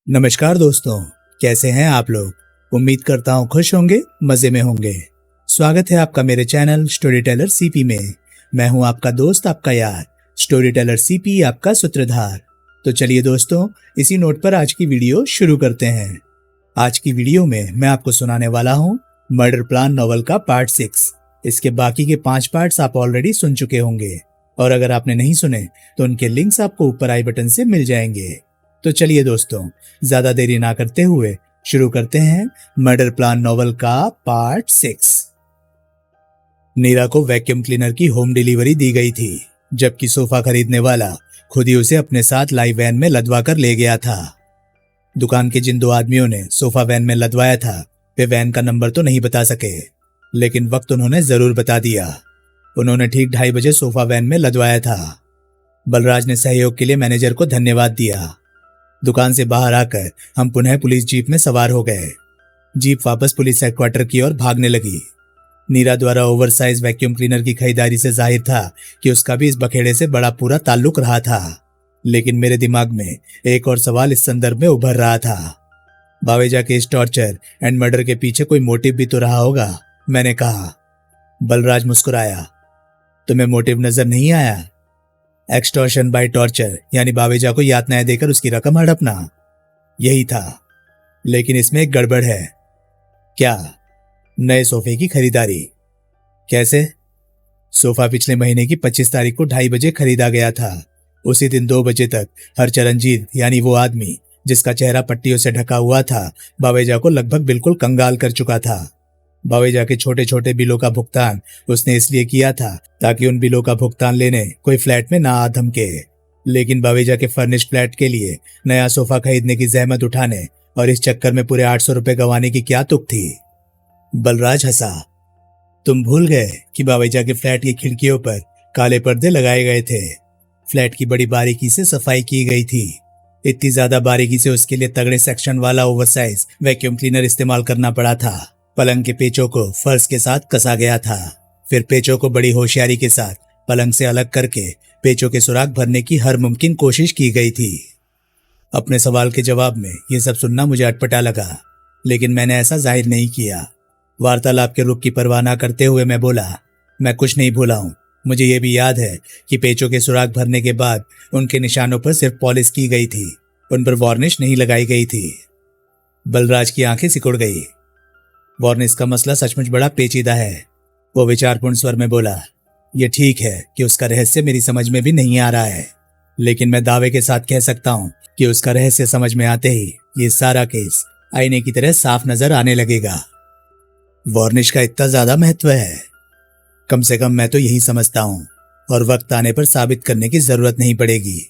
नमस्कार दोस्तों, कैसे हैं आप लोग। उम्मीद करता हूँ खुश होंगे, मजे में होंगे। स्वागत है आपका मेरे चैनल स्टोरी टेलर सीपी में। मैं हूँ आपका दोस्त, आपका यार, स्टोरी टेलर सीपी, आपका सूत्रधार। तो चलिए दोस्तों, इसी नोट पर आज की वीडियो शुरू करते हैं। आज की वीडियो में मैं आपको सुनाने वाला हूँ मर्डर प्लान नॉवल का पार्ट 6। इसके बाकी के 5 पार्ट्स आप ऑलरेडी सुन चुके होंगे, और अगर आपने नहीं सुने तो उनके लिंक्स आपको ऊपर आई बटन से मिल जाएंगे। तो चलिए दोस्तों, ज्यादा देरी ना करते हुए शुरू करते हैं मर्डर प्लान नॉवल का पार्ट 6। नीरा को वैक्यूम क्लीनर की होम डिलीवरी दी गई थी, जबकि सोफा खरीदने वाला खुद ही उसे अपने साथ लाइव वैन में लदवा कर ले गया था। दुकान के जिन 2 आदमियों ने सोफा वैन में लदवाया था, वे वैन का नंबर तो नहीं बता सके, लेकिन वक्त उन्होंने जरूर बता दिया। उन्होंने ठीक 2:30 बजे सोफा वैन में लदवाया था। बलराज ने सहयोग के लिए मैनेजर को धन्यवाद दिया। दुकान से बाहर आकर हम पुनः पुलिस जीप में सवार हो गए। जीप वापस पुलिस हेडक्वार्टर की ओर भागने लगी। नीरा द्वारा ओवरसाइज वैक्यूम क्लीनर की खरीदारी से जाहिर था कि उसका भी इस बखेड़े से बड़ा पूरा ताल्लुक रहा था, लेकिन मेरे दिमाग में एक और सवाल इस संदर्भ में उभर रहा था। बावेजा के इस टॉर्चर एंड मर्डर के पीछे कोई मोटिव भी तो रहा होगा, मैंने कहा। बलराज मुस्कुराया। तुम्हें मोटिव नजर नहीं आया? एक्सटॉर्शन बाय टॉर्चर, यानी बावेजा को यातनाएं देकर उसकी रकम हड़पना, यही था। लेकिन इसमें एक गड़बड़ है। क्या? नए सोफे की खरीदारी। कैसे? सोफा पिछले महीने की 25 तारीख को 2:30 बजे खरीदा गया था। उसी दिन 2 बजे तक हर चरणजीत, यानी वो आदमी जिसका चेहरा पट्टियों से ढका हुआ था, बावेजा को लगभग बिल्कुल कंगाल कर चुका था। बावेजा के छोटे छोटे बिलों का भुगतान उसने इसलिए किया था ताकि उन बिलों का भुगतान लेने कोई फ्लैट में ना आ धमके, लेकिन बावेजा के फर्निश्ड फ्लैट के लिए नया सोफा खरीदने की जहमत उठाने और इस चक्कर में पूरे 800 रुपए गंवाने की क्या तुक थी? बलराज हंसा। तुम भूल गए कि बावेजा के फ्लैट की खिड़कियों पर काले पर्दे लगाए गए थे। फ्लैट की बड़ी बारीकी से सफाई की गई थी। इतनी ज्यादा बारीकी से उसके लिए तगड़े सेक्शन वाला ओवरसाइज वैक्यूम क्लीनर इस्तेमाल करना पड़ा था। पलंग के पेचों को फर्श के साथ कसा गया था। फिर पेचों को बड़ी होशियारी के साथ पलंग से अलग करके पेचों के सुराग भरने की हर मुमकिन कोशिश की गई थी। अपने सवाल के जवाब में यह सब सुनना मुझे अटपटा लगा, लेकिन मैंने ऐसा जाहिर नहीं किया। वार्तालाप के रुख की परवाह न करते हुए मैं बोला, मैं कुछ नहीं भूला हूं। मुझे यह भी याद है कि पेचों के सुराग भरने के बाद उनके निशानों पर सिर्फ पॉलिश की गई थी, उन पर वार्निश नहीं लगाई गई थी। बलराज की आंखें सिकुड़ गई। वार्निश का मसला सचमुच बड़ा पेचीदा है, वो विचारपूर्ण स्वर में बोला। यह ठीक है कि उसका रहस्य मेरी समझ में भी नहीं आ रहा है, लेकिन मैं दावे के साथ कह सकता हूं कि उसका रहस्य समझ में आते ही ये सारा केस आईने की तरह साफ नजर आने लगेगा। वार्निश का इतना ज्यादा महत्व है? कम से कम मैं तो यही समझता हूं, और वक्त आने पर साबित करने की जरूरत नहीं पड़ेगी।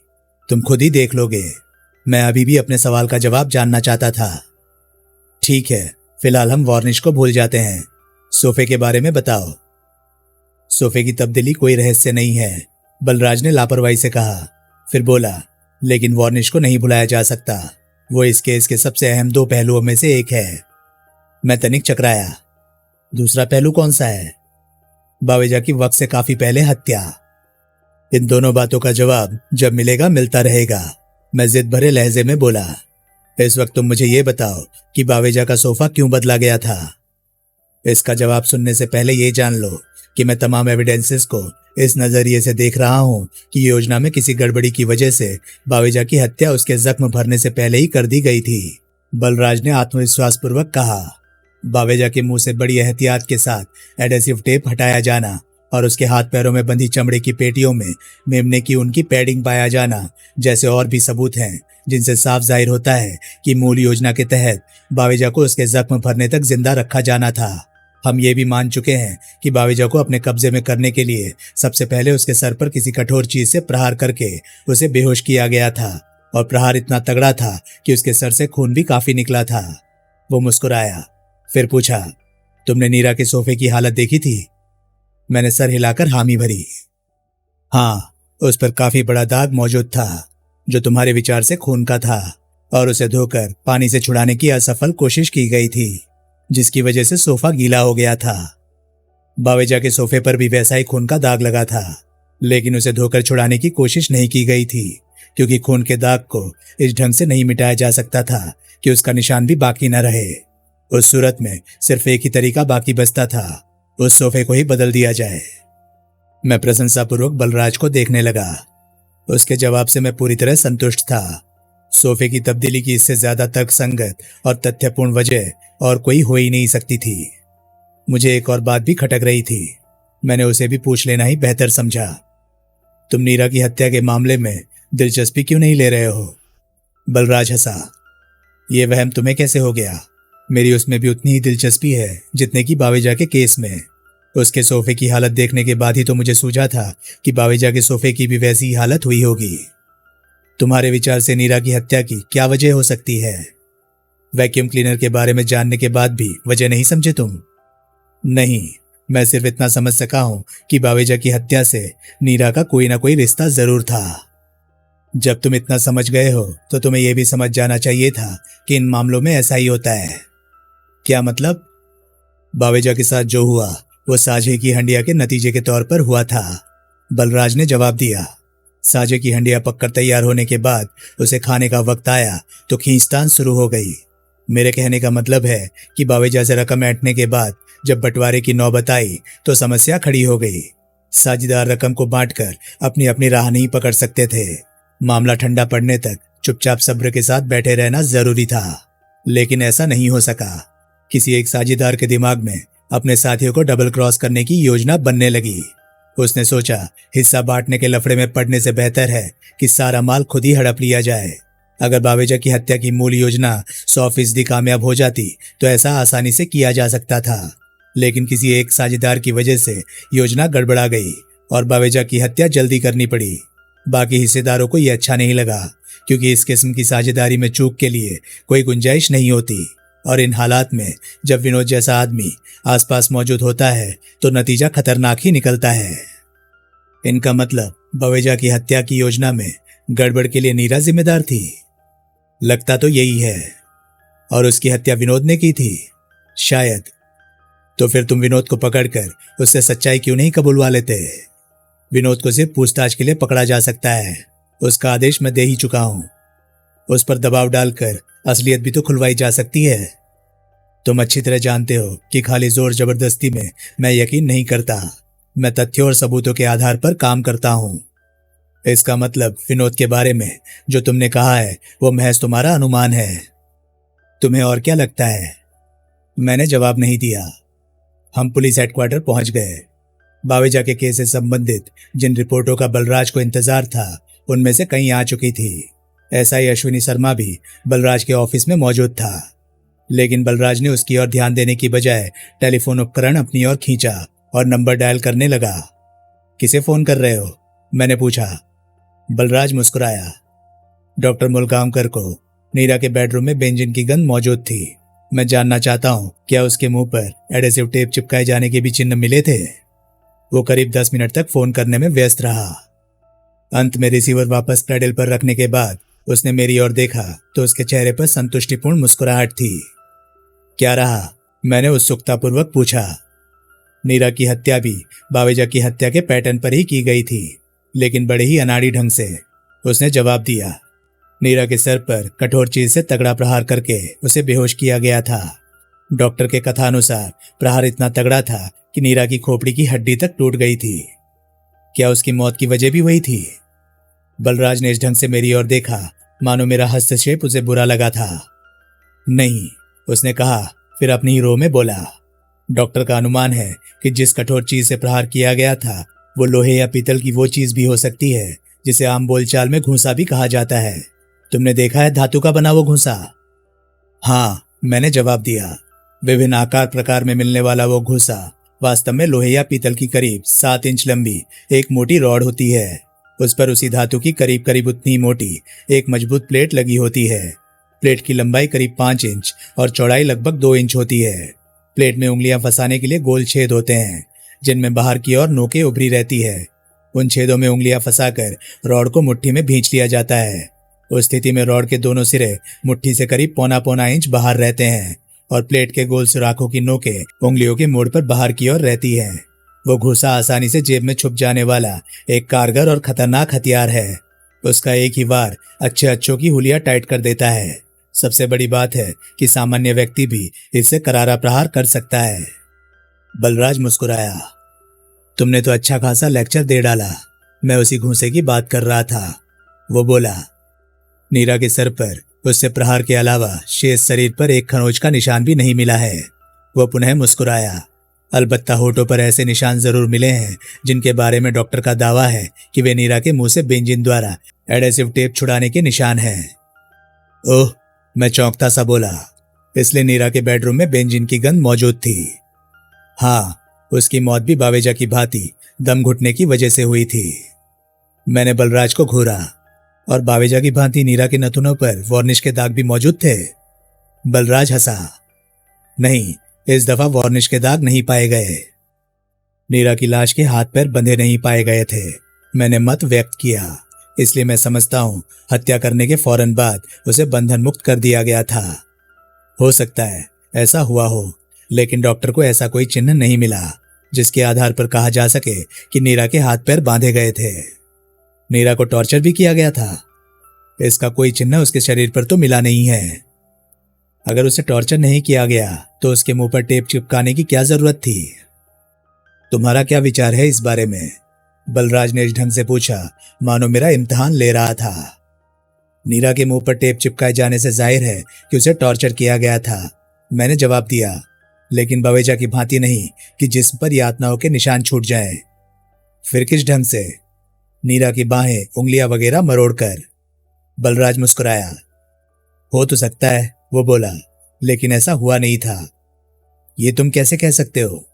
तुम खुद ही देख लोगे। मैं अभी भी अपने सवाल का जवाब जानना चाहता था। ठीक है, फिलहाल हम वार्निश को भूल जाते हैं। सोफे के बारे में बताओ। सोफे की तब्दीली कोई रहस्य नहीं है, बलराज ने लापरवाही से कहा। फिर बोला, लेकिन वार्निश को नहीं भुलाया जा सकता। वो इस केस के सबसे अहम 2 पहलुओं में से एक है। मैं तनिक चकराया। दूसरा पहलू कौन सा है? बावेजा की वक्त से काफी पहले हत्या। इन दोनों बातों का जवाब जब मिलेगा मिलता रहेगा, मैं जिद भरे लहजे में बोला। इस वक्त तुम मुझे ये बताओ कि बावेजा का सोफा क्यों बदला गया था। इसका जवाब सुनने से पहले ये जान लो कि मैं तमाम एविडेंसेस को इस नजरिए से देख रहा हूं कि योजना में किसी गड़बड़ी की वजह से बावेजा की हत्या उसके जख्म भरने से पहले ही कर दी गई थी, बलराज ने आत्मविश्वास पूर्वक कहा। बावेजा के मुंह से बड़ी एहतियात के साथ एडेसिव टेप हटाया जाना और उसके हाथ पैरों में बंधी चमड़े की पेटियों में मेमने की उनकी पैडिंग पाया जाना जैसे और भी सबूत हैं, जिनसे साफ जाहिर होता है कि मूल योजना के तहत बावेजा को उसके जख्म भरने तक जिंदा रखा जाना था। हम ये भी मान चुके हैं कि बावेजा को अपने कब्जे में करने के लिए सबसे पहले उसके सर पर किसी कठोर चीज से प्रहार करके उसे बेहोश किया गया था, और प्रहार इतना तगड़ा था कि उसके सर से खून भी काफी निकला था। वो मुस्कुराया, फिर पूछा, तुमने नीरा के सोफे की हालत देखी थी? मैंने सर हिलाकर हामी भरी। हाँ, उस पर काफी बड़ा दाग मौजूद था, जो तुम्हारे विचार से खून का था, और उसे धोकर पानी से छुड़ाने की असफल कोशिश की गई थी, जिसकी वजह से सोफा गीला हो गया था। बावेजा के सोफे पर भी वैसा ही खून का दाग लगा था, लेकिन उसे धोकर छुड़ाने की कोशिश नहीं की गई थी, क्योंकि खून के दाग को इस ढंग से नहीं मिटाया जा सकता था कि उसका निशान भी बाकी न रहे। उस सूरत में सिर्फ एक ही तरीका बाकी बचता था, उस सोफे को ही बदल दिया जाए। मैं प्रशंसापूर्वक बलराज को देखने लगा। उसके जवाब से मैं पूरी तरह संतुष्ट था। सोफे की तब्दीली की इससे ज्यादा तर्कसंगत और तथ्यपूर्ण वजह और कोई हो ही नहीं सकती थी। मुझे एक और बात भी खटक रही थी। मैंने उसे भी पूछ लेना ही बेहतर समझा। तुम नीरा की हत्या के मामले में दिलचस्पी क्यों नहीं ले रहे हो? बलराज हंसा। ये वहम तुम्हें कैसे हो गया? मेरी उसमें भी उतनी ही दिलचस्पी है जितने की बावेजा के केस में। उसके सोफे की हालत देखने के बाद ही तो मुझे सूझा था कि बावेजा के सोफे की भी वैसी ही हालत हुई होगी। तुम्हारे विचार से नीरा की हत्या की क्या वजह हो सकती है? वैक्यूम क्लीनर के बारे में जानने के बाद भी वजह नहीं समझे तुम? नहीं, मैं सिर्फ इतना समझ सका हूं कि बावेजा की हत्या से नीरा का कोई ना कोई रिश्ता जरूर था। जब तुम इतना समझ गए हो तो तुम्हें यह भी समझ जाना चाहिए था कि इन मामलों में ऐसा ही होता है। क्या मतलब? बावेजा के साथ जो हुआ वो साझे की हंडिया के नतीजे के तौर पर हुआ था, बलराज ने जवाब दिया। साझे की हंडिया पककर तैयार होने के बाद उसे खाने का वक्त आया तो खींचतान शुरू हो गई। मेरे कहने का मतलब है कि बावेजा से रकम ऐंठने के बाद जब बंटवारे की नौबत आई तो समस्या खड़ी हो गई। साझेदार रकम को बांटकर अपनी अपनी राह नहीं पकड़ सकते थे। मामला ठंडा पड़ने तक चुपचाप सब्र के साथ बैठे रहना जरूरी था, लेकिन ऐसा नहीं हो सका। किसी एक साझेदार के दिमाग में अपने साथियों को डबल क्रॉस करने की योजना बनने लगी। उसने सोचा हिस्सा बांटने के लफड़े में पड़ने से बेहतर है कि सारा माल खुद ही हड़प लिया जाए। अगर बावेजा की हत्या की मूल योजना 100% कामयाब हो जाती तो ऐसा आसानी से किया जा सकता था, लेकिन किसी एक साझेदार की वजह से योजना गड़बड़ा गई और बावेजा की हत्या जल्दी करनी पड़ी। बाकी हिस्सेदारों को यह अच्छा नहीं लगा, क्योंकि इस किस्म की साझेदारी में चूक के लिए कोई गुंजाइश नहीं होती, और इन हालात में जब विनोद जैसा आदमी आसपास मौजूद होता है तो नतीजा खतरनाक ही निकलता है। इनका मतलब बावेजा की हत्या की योजना में गड़बड़ के लिए नीरा जिम्मेदार थी? लगता तो यही है। और उसकी हत्या विनोद ने की थी? शायद। तो फिर तुम विनोद को पकड़कर उससे सच्चाई क्यों नहीं कबूलवा लेते? विनोद को सिर्फ पूछताछ के लिए पकड़ा जा सकता है, उसका आदेश मैं दे ही चुका हूं। उस पर दबाव डालकर असलियत भी तो खुलवाई जा सकती है। तुम अच्छी तरह जानते हो कि खाली जोर जबरदस्ती में मैं यकीन नहीं करता। मैं तथ्यों और सबूतों के आधार पर काम करता हूं। इसका मतलब विनोद के बारे में जो तुमने कहा है वो महज तुम्हारा अनुमान है। तुम्हें और क्या लगता है? मैंने जवाब नहीं दिया। हम पुलिस हेडक्वार्टर पहुंच गए। बावेजा के केस से संबंधित जिन रिपोर्टों का बलराज को इंतजार था उनमें से कई आ चुकी थी। एसआई अश्विनी शर्मा भी बलराज के ऑफिस में मौजूद था, लेकिन बलराज ने उसकी ओर ध्यान देने की बजाय टेलीफोन उपकरण अपनी ओर खींचा और नंबर डायल करने लगा। किसे फोन कर रहे हो? मैंने पूछा। बलराज मुस्कुराया। डॉक्टर मुलगांवकर को। नीरा के बेडरूम में बेंजीन की गंध मौजूद थी। मैं जानना चाहता हूं क्या उसके मुंह पर एडेसिव टेप चिपकाए जाने के भी चिन्ह मिले थे? वो करीब 10 मिनट तक फोन करने में व्यस्त रहा। अंत में रिसीवर वापस पैडल पर रखने के बाद उसने मेरी ओर देखा तो उसके चेहरे पर संतुष्टिपूर्ण मुस्कुराहट थी। क्या रहा? मैंने उत्सुकतापूर्वक पूछा। नीरा की हत्या भी बावेजा की हत्या के पैटर्न पर ही की गई थी, लेकिन बड़े ही अनाड़ी ढंग से, उसने जवाब दिया। नीरा के सर पर कठोर चीज से तगड़ा प्रहार करके उसे बेहोश किया गया था। डॉक्टर के कथानुसार प्रहार इतना तगड़ा था कि नीरा की खोपड़ी की हड्डी तक टूट गई थी। क्या उसकी मौत की वजह भी वही थी? बलराज ने इस ढंग से मेरी ओर देखा मानो मेरा हस्तक्षेप उसे बुरा लगा था। नहीं, उसने कहा, फिर अपनी ही रो में बोला। डॉक्टर का अनुमान है कि जिस कठोर चीज से प्रहार किया गया था वो लोहे या पीतल की वो चीज भी हो सकती है जिसे आम बोलचाल में घूंसा भी कहा जाता है। तुमने देखा है धातु का बना वो घूंसा? हाँ, मैंने जवाब दिया। विभिन्न आकार प्रकार में मिलने वाला वो घूंसा वास्तव में लोहे या पीतल की करीब 7 इंच लंबी एक मोटी रॉड होती है। उस पर उसी धातु की करीब करीब उतनी ही मोटी एक मजबूत प्लेट लगी होती है। प्लेट की लंबाई करीब 5 इंच और चौड़ाई लगभग 2 इंच होती है। प्लेट में उंगलियां फंसाने के लिए गोल छेद होते हैं जिनमें बाहर की ओर नोकें उभरी रहती है। उन छेदों में उंगलियां फंसाकर रॉड को मुट्ठी में भींच लिया जाता है। उस स्थिति में रॉड के दोनों सिरे मुट्ठी से करीब पौना पौना इंच बाहर रहते हैं और प्लेट के गोल सुराखों की नोकें उंगलियों के मोड़ पर बाहर की ओर रहती हैं। वो घूंसा आसानी से जेब में छुप जाने वाला एक कारगर और खतरनाक हथियार है। उसका एक ही वार अच्छे अच्छों की हुलिया टाइट कर देता है। सबसे बड़ी बात है कि सामान्य व्यक्ति भी इससे करारा प्रहार कर सकता है। बलराज मुस्कुराया। तुमने तो अच्छा खासा लेक्चर दे डाला। मैं उसी घूंसे की बात कर रहा था। वो बोला। नीरा के सर पर उससे प्रहार के अलावा शेष शरीर पर एक खरोंच का निशान भी नहीं मिला है। वो पुनः मुस्कुराया। अलबत्ता होठों पर ऐसे निशान जरूर मिले हैं जिनके बारे में डॉक्टर का दावा है कि वे नीरा के मुंह से बेंजीन द्वारा एडेसिव टेप छुड़ाने के निशान हैं। ओह, मैं चौंकता सा बोला। इसलिए नीरा के बेडरूम में बेंजीन की गंध मौजूद थी। हाँ, उसकी मौत भी बावेजा की भांति दम घुटने की वजह से हुई थी। मैंने बलराज को घूरा। और बावेजा की भांति नीरा के नथुनों पर वार्निश के दाग भी मौजूद थे। बलराज हंसा। नहीं, इस दफा वार्निश के दाग नहीं पाए गए। नीरा की लाश के हाथ पैर बंधे नहीं पाए गए थे। मैंने मत व्यक्त किया। इसलिए मैं समझता हूं हत्या करने के फौरन बाद उसे बंधन मुक्त कर दिया गया था। हो सकता है ऐसा हुआ हो, लेकिन डॉक्टर को ऐसा कोई चिन्ह नहीं मिला जिसके आधार पर कहा जा सके कि नीरा के हाथ पैर बांधे गए थे। नीरा को टॉर्चर भी किया गया था। इसका कोई चिन्ह उसके शरीर पर तो मिला नहीं है। अगर उसे टॉर्चर नहीं किया गया तो उसके मुंह पर टेप चिपकाने की क्या जरूरत थी? तुम्हारा क्या विचार है इस बारे में? बलराज ने इस ढंग से पूछा मानो मेरा इम्तिहान ले रहा था। नीरा के मुंह पर टेप चिपकाए जाने से जाहिर है कि उसे टॉर्चर किया गया था। मैंने जवाब दिया, लेकिन बवेजा की भांति नहीं कि जिस्म पर यातनाओं के निशान छूट जाएं। फिर किस ढंग से? नीरा की बाहें, उंगलियां वगैरह मरोड़कर। बलराज मुस्कुराया। हो तो सकता है, वो बोला, लेकिन ऐसा हुआ नहीं था। ये तुम कैसे कह सकते हो?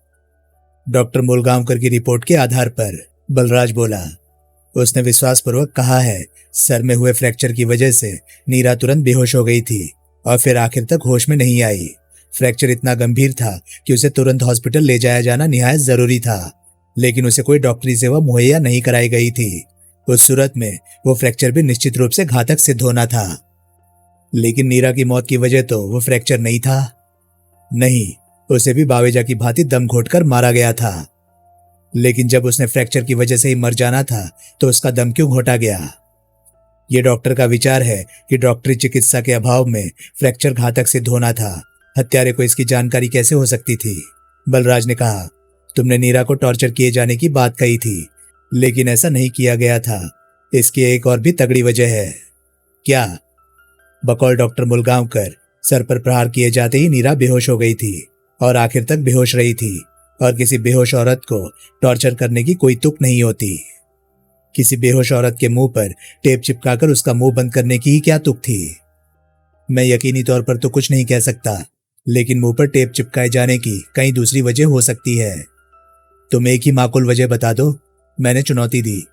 डॉक्टर मूलगांवकर की रिपोर्ट के आधार पर, बलराज बोला। उसने विश्वासपूर्वक कहा है, सर में हुए फ्रैक्चर की वजह से नीरा तुरंत बेहोश हो गई थी और फिर आखिर तक होश में नहीं आई। फ्रैक्चर इतना गंभीर था कि उसे तुरंत हॉस्पिटल ले जाया जाना निहायत जरूरी था, लेकिन उसे कोई डॉक्टरी सेवा मुहैया नहीं कराई गई थी। उस सूरत में वो फ्रैक्चर भी निश्चित रूप से घातक सिद्ध होना था। लेकिन नीरा की मौत की वजह तो वो फ्रैक्चर नहीं था। नहीं, उसे भी बावेजा की भांति दम घोटकर मारा गया था। लेकिन जब उसने फ्रैक्चर की वजह से ही मर जाना था तो उसका दम क्यों घोटा गया? ये डॉक्टर का विचार है कि डॉक्टरी चिकित्सा के अभाव में फ्रैक्चर घातक सिद्ध होना था। हत्यारे को इसकी जानकारी कैसे हो सकती थी? बलराज ने कहा। तुमने नीरा को टॉर्चर किए जाने की बात कही थी, लेकिन ऐसा नहीं किया गया था। इसकी एक और भी तगड़ी वजह है। क्या? बकौल डॉक्टर मूलगांवकर, सर पर प्रहार किए जाते ही नीरा बेहोश हो गई थी और आखिर तक बेहोश रही थी, और किसी बेहोश औरत को टॉर्चर करने की कोई तुक नहीं होती। किसी बेहोश औरत के मुंह पर टेप चिपकाकर उसका मुंह बंद करने की ही क्या तुक थी? मैं यकीनी तौर पर तो कुछ नहीं कह सकता, लेकिन मुंह पर टेप चिपकाए जाने की कई दूसरी वजह हो सकती है। तुम एक ही माकूल वजह बता दो, मैंने चुनौती दी।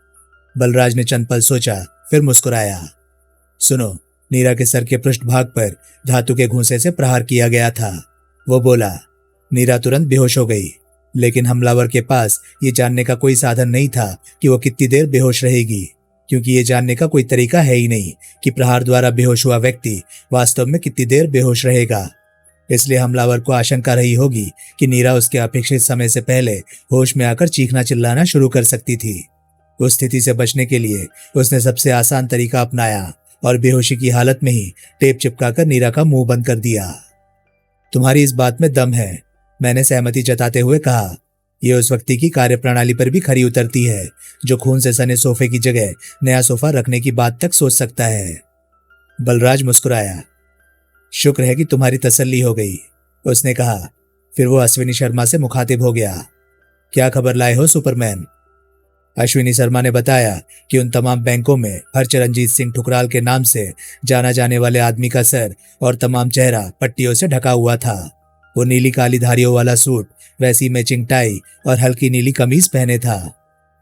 बलराज ने चंद पल सोचा, फिर मुस्कुराया। सुनो, नीरा के सर के पृष्ठभाग पर धातु के घूंसे से प्रहार किया गया था। वो बोला। नीरा तुरंत बेहोश हो गई, लेकिन हमलावर के पास ये जानने का कोई साधन नहीं था कि वो कितनी देर बेहोश रहेगी, क्योंकि ये जानने का कोई तरीका है ही नहीं कि प्रहार द्वारा बेहोश हुआ व्यक्ति वास्तव में कितनी देर बेहोश रहेगा। इसलिए हमलावर को आशंका रही होगी कि नीरा उसके अपेक्षित समय से पहले होश में आकर चीखना चिल्लाना शुरू कर सकती थी। उस स्थिति से बचने के लिए उसने सबसे आसान तरीका अपनाया और बेहोशी की हालत में ही टेप चिपकाकर नीरा का मुंह बंद कर दिया। तुम्हारी इस बात में दम है, मैंने सहमति जताते हुए कहा। यह उस व्यक्ति की कार्यप्रणाली पर भी खरी उतरती है जो खून से सने सोफे की जगह नया सोफा रखने की बात तक सोच सकता है। बलराज मुस्कुराया। शुक्र है कि तुम्हारी तसल्ली हो गई, उसने कहा। फिर वो अश्विनी शर्मा से मुखातिब हो गया। क्या खबर लाए हो सुपरमैन? अश्विनी शर्मा ने बताया कि उन तमाम बैंकों में हरचरणजीत सिंह ठुकराल के नाम से जाना जाने वाले आदमी का सर और तमाम चेहरा पट्टियों से ढका हुआ था। वो नीली काली धारियों वाला सूट, वैसी मैचिंग टाई और हल्की नीली कमीज पहने था।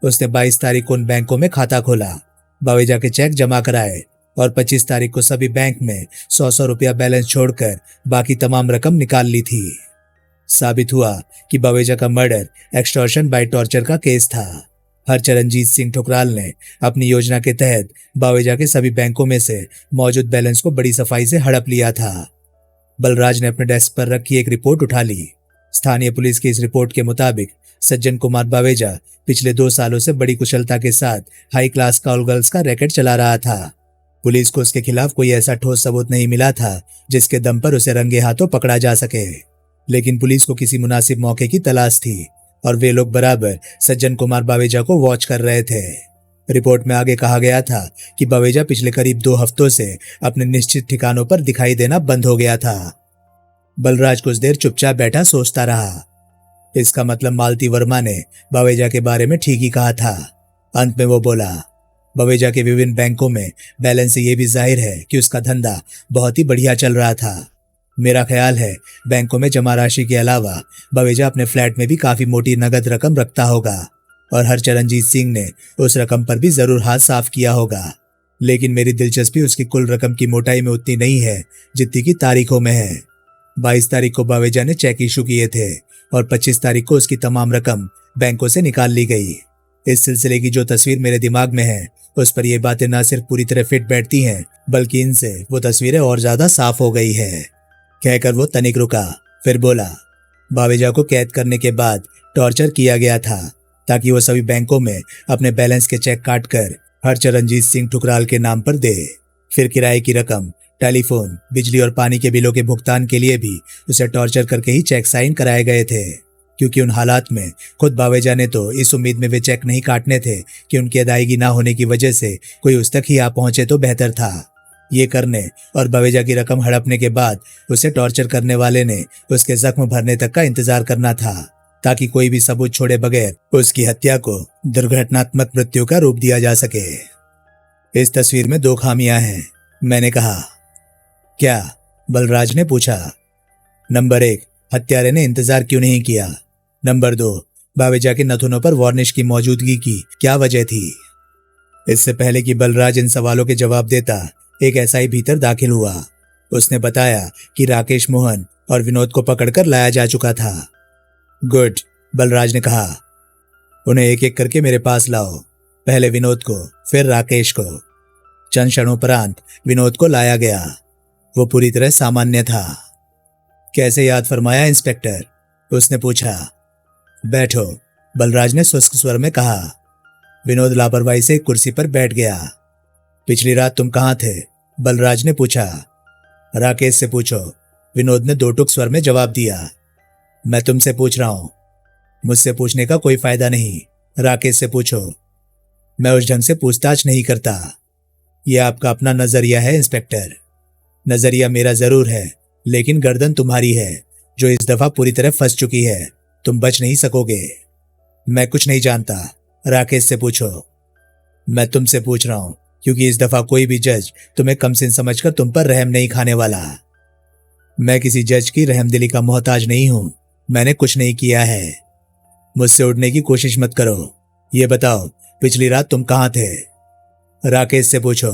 उसने 22 तारीख को उन बैंकों में खाता खोला, बावेजा के चेक जमा कराए और 25 तारीख को सभी बैंक में 100-100 रुपया बैलेंस छोड़कर बाकी तमाम रकम निकाल ली थी। साबित हुआ कि बावेजा का मर्डर एक्सटॉर्शन बाय टॉर्चर का केस था। हरचरणजीत सिंह ठुकराल ने अपनी योजना के तहत बावेजा के सभी बैंकों में से मौजूद बैलेंस को बड़ी सफाई से हड़प लिया था। बलराज ने अपने डेस्क पर रखी एक रिपोर्ट उठा ली। स्थानीय पुलिस की इस रिपोर्ट के मुताबिक सज्जन कुमार बावेजा पिछले 2 सालों से बड़ी कुशलता के साथ हाई क्लास कॉल गर्ल्स का रैकेट चला रहा था। पुलिस को उसके खिलाफ कोई ऐसा ठोस सबूत नहीं मिला था जिसके दम पर उसे रंगे हाथों पकड़ा जा सके, लेकिन पुलिस को किसी मुनासिब मौके की तलाश थी और वे लोग बराबर सज्जन कुमार बावेजा को वॉच कर रहे थे। रिपोर्ट में आगे कहा गया था कि बावेजा पिछले करीब 2 हफ्तों से अपने निश्चित ठिकानों पर दिखाई देना बंद हो गया था। बलराज कुछ देर चुपचाप बैठा सोचता रहा। इसका मतलब मालती वर्मा ने बावेजा के बारे में ठीक ही कहा था। अंत में वो बोला, बावेजा के विभिन्न बैंकों में बैलेंस से ये भी जाहिर है कि उसका धंधा बहुत ही बढ़िया चल रहा था। मेरा ख्याल है बैंकों में जमा राशि के अलावा बावेजा अपने फ्लैट में भी काफी मोटी नगद रकम रखता होगा और हरचरणजीत सिंह ने उस रकम पर भी जरूर हाथ साफ किया होगा। लेकिन मेरी दिलचस्पी उसकी कुल रकम की मोटाई में उतनी नहीं है जितनी की तारीखों में है। 22 तारीख को बावेजा ने चेक इशू किए थे और 25 तारीख को उसकी तमाम रकम बैंकों से निकाल ली गई। इस सिलसिले की जो तस्वीर मेरे दिमाग में है उस पर ये बातें न सिर्फ पूरी तरह फिट बैठती हैं बल्कि इनसे वो तस्वीरें और ज्यादा साफ हो गई है। कहकर वो तनिक रुका, फिर बोला, बावेजा को कैद करने के बाद टॉर्चर किया गया था ताकि वो सभी बैंकों में अपने बैलेंस के चेक काट कर हरचरणजीत सिंह ठुकराल के नाम पर दे। फिर किराए की रकम, टेलीफोन, बिजली और पानी के बिलों के भुगतान के लिए भी उसे टॉर्चर करके ही चेक साइन कराए गए थे, क्योंकि उन हालात में खुद बावेजा ने तो इस उम्मीद में वे चेक नहीं काटने थे कि उनकी अदायगी ना होने की वजह से कोई उस तक ही आ पहुंचे तो बेहतर था। ये करने और बावेजा की रकम हड़पने के बाद उसे टॉर्चर करने वाले ने उसके जख्म भरने तक का इंतजार करना था ताकि कोई भी सबूत छोड़े बगैर उसकी हत्या को दुर्घटनात्मक मृत्यु का रूप दिया जा सके। इस तस्वीर में 2 खामियां हैं, मैंने कहा। क्या? बलराज ने पूछा। नंबर 1, हत्यारे ने इंतजार क्यों नहीं किया? नंबर 2, बावेजा के नथुनों पर वार्निश की मौजूदगी की क्या वजह थी? इससे पहले कि बलराज इन सवालों के जवाब देता, एक एसआई भीतर दाखिल हुआ। उसने बताया कि राकेश मोहन और विनोद को पकड़कर लाया जा चुका था। गुड, बलराज ने कहा। उन्हें एक एक करके मेरे पास लाओ, पहले विनोद को, फिर राकेश को। चंद क्षणोपरांत विनोद को लाया गया। वो पूरी तरह सामान्य था। कैसे याद फरमाया इंस्पेक्टर? उसने पूछा। बैठो, बलराज ने शुष्क स्वर में कहा। विनोद लापरवाही से एक कुर्सी पर बैठ गया। पिछली रात तुम कहाँ थे? बलराज ने पूछा। राकेश से पूछो, विनोद ने 2 टुक स्वर में जवाब दिया। मैं तुमसे पूछ रहा हूं। मुझसे पूछने का कोई फायदा नहीं, राकेश से पूछो। मैं उस ढंग से पूछताछ नहीं करता। यह आपका अपना नजरिया है इंस्पेक्टर। नजरिया मेरा जरूर है, लेकिन गर्दन तुम्हारी है जो इस दफा पूरी तरह फंस चुकी है। तुम बच नहीं सकोगे। मैं कुछ नहीं जानता, राकेश से पूछो। मैं तुमसे पूछ रहा हूं क्योंकि इस दफा कोई भी जज तुम्हें कमसिन समझकर तुम पर रहम नहीं खाने वाला। मैं किसी जज की रहमदिली का मोहताज नहीं हूं। मैंने कुछ नहीं किया है। मुझसे उड़ने की कोशिश मत करो। ये बताओ, पिछली रात तुम कहाँ थे? राकेश से पूछो।